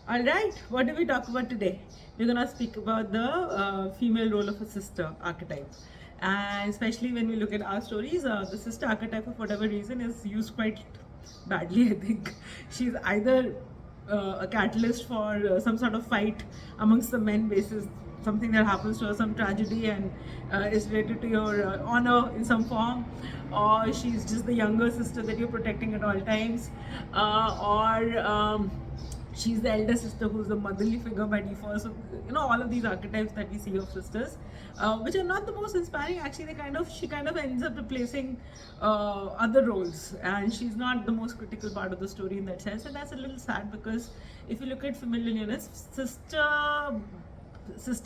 All right, what do we talk about today? We're gonna speak about the female role of a sister archetype, and especially when we look at our stories, the sister archetype, for whatever reason, is used quite badly. I think she's either a catalyst for some sort of fight amongst the men basis, something that happens to her, some tragedy, and is related to your honor in some form, or she's just the younger sister that you're protecting at all times, or she's the elder sister who's the motherly figure by default. So all of these archetypes that we see of sisters, which are not the most inspiring. Actually, she kind of ends up replacing other roles, and she's not the most critical part of the story in that sense. And that's a little sad, because if you look at familial units, sister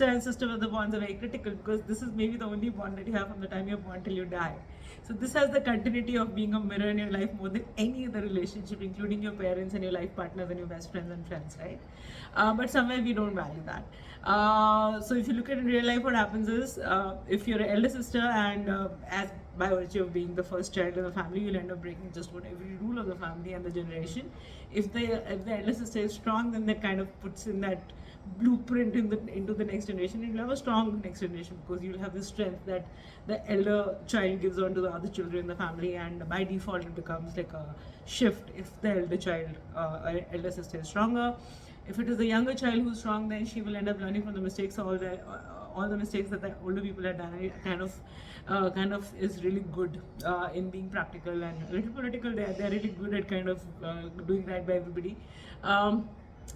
and sister brother bonds are very critical, because this is maybe the only bond that you have from the time you're born till you die. So this has the continuity of being a mirror in your life more than any other relationship, including your parents and your life partners and your best friends and friends, right? But somewhere we don't value that. So if you look at in real life, what happens is, if you're an elder sister, and as by virtue of being the first child in the family, you'll end up breaking just about every rule of the family and the generation. If the elder sister is strong, then that kind of puts in that blueprint into the next generation. You'll have a strong next generation, because you'll have the strength that the elder child gives on to the other children in the family, and by default it becomes like a shift if the elder sister is stronger. If it is the younger child who's strong, then she will end up learning from the mistakes, all the mistakes that the older people have done. It kind of is really good in being practical and a little political. They're really good at kind of doing right by everybody.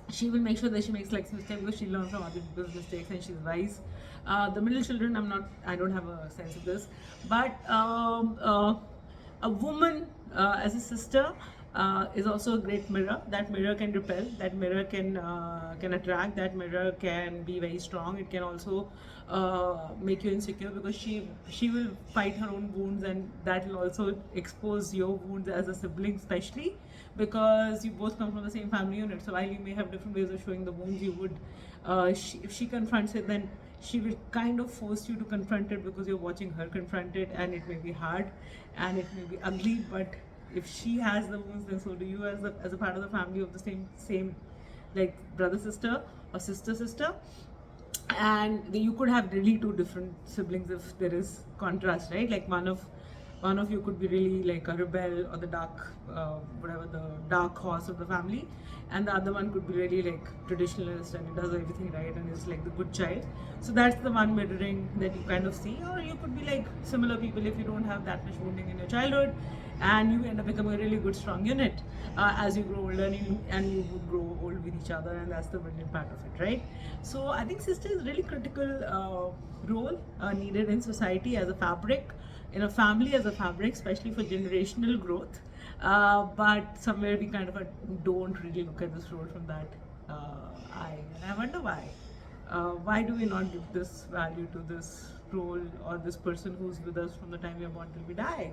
She will make sure that she makes less mistakes, because she learns from other people's mistakes and she's wise. The middle children, I don't have a sense of this, but a woman as a sister is also a great mirror. That mirror can repel. That mirror can attract. That mirror can be very strong. It can also make you insecure, because she will fight her own wounds, and that will also expose your wounds as a sibling, especially because you both come from the same family unit. So while you may have different ways of showing the wounds, you would, if she confronts it, then she will kind of force you to confront it, because you're watching her confront it, and it may be hard and it may be ugly. But if she has the wounds, then so do you, as a part of the family of the same like brother sister or sister, and you could have really two different siblings if there is contrast, right? Like one of you could be really like a rebel, or the the dark horse of the family, and the other one could be really like traditionalist, and it does everything right and is like the good child. So that's the one mirroring that you kind of see. Or you could be like similar people if you don't have that much wounding in your childhood, and you end up becoming a really good strong unit as you grow older, and you would grow old with each other, and that's the brilliant part of it, right? So I think sister is really critical role needed in society as a fabric, in a family as a fabric, especially for generational growth. But somewhere we kind of don't really look at this role from that eye, and I wonder why. Why do we not give this value to this role, or this person who's with us from the time we are born till we die?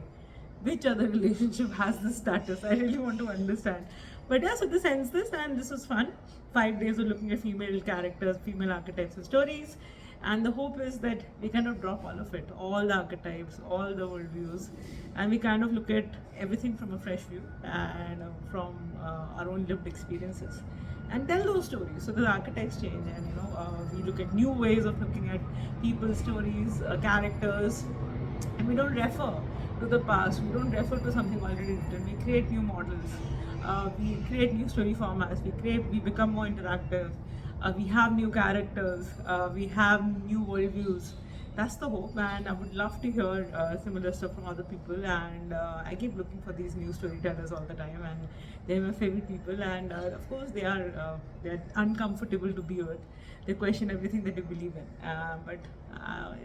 Which other relationship has this status? I really want to understand. But yeah, so this ends this, and this was fun. 5 days of looking at female characters, female archetypes and stories. And the hope is that we kind of drop all of it, all the archetypes, all the worldviews, and we kind of look at everything from a fresh view, and from our own lived experiences, and tell those stories. So the archetypes change, and we look at new ways of looking at people's stories, characters, and we don't refer to the past. We don't refer to something already written. We create new models. We create new story formats. We become more interactive. We have new characters. We have new worldviews. That's the hope, and I would love to hear similar stuff from other people. And I keep looking for these new storytellers all the time, and they're my favorite people. And of course, they're uncomfortable to be with. They question everything that you believe in, but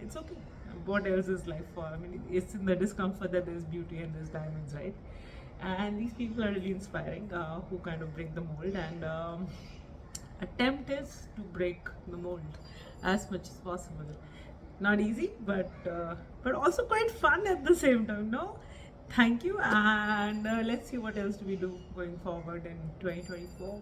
it's okay. What else is life for? I mean, it's in the discomfort that there's beauty and there's diamonds, right? And these people are really inspiring, who kind of break the mold, and attempt is to break the mold as much as possible. Not easy, but also quite fun at the same time. No, thank you, and let's see what else do we do going forward in 2024.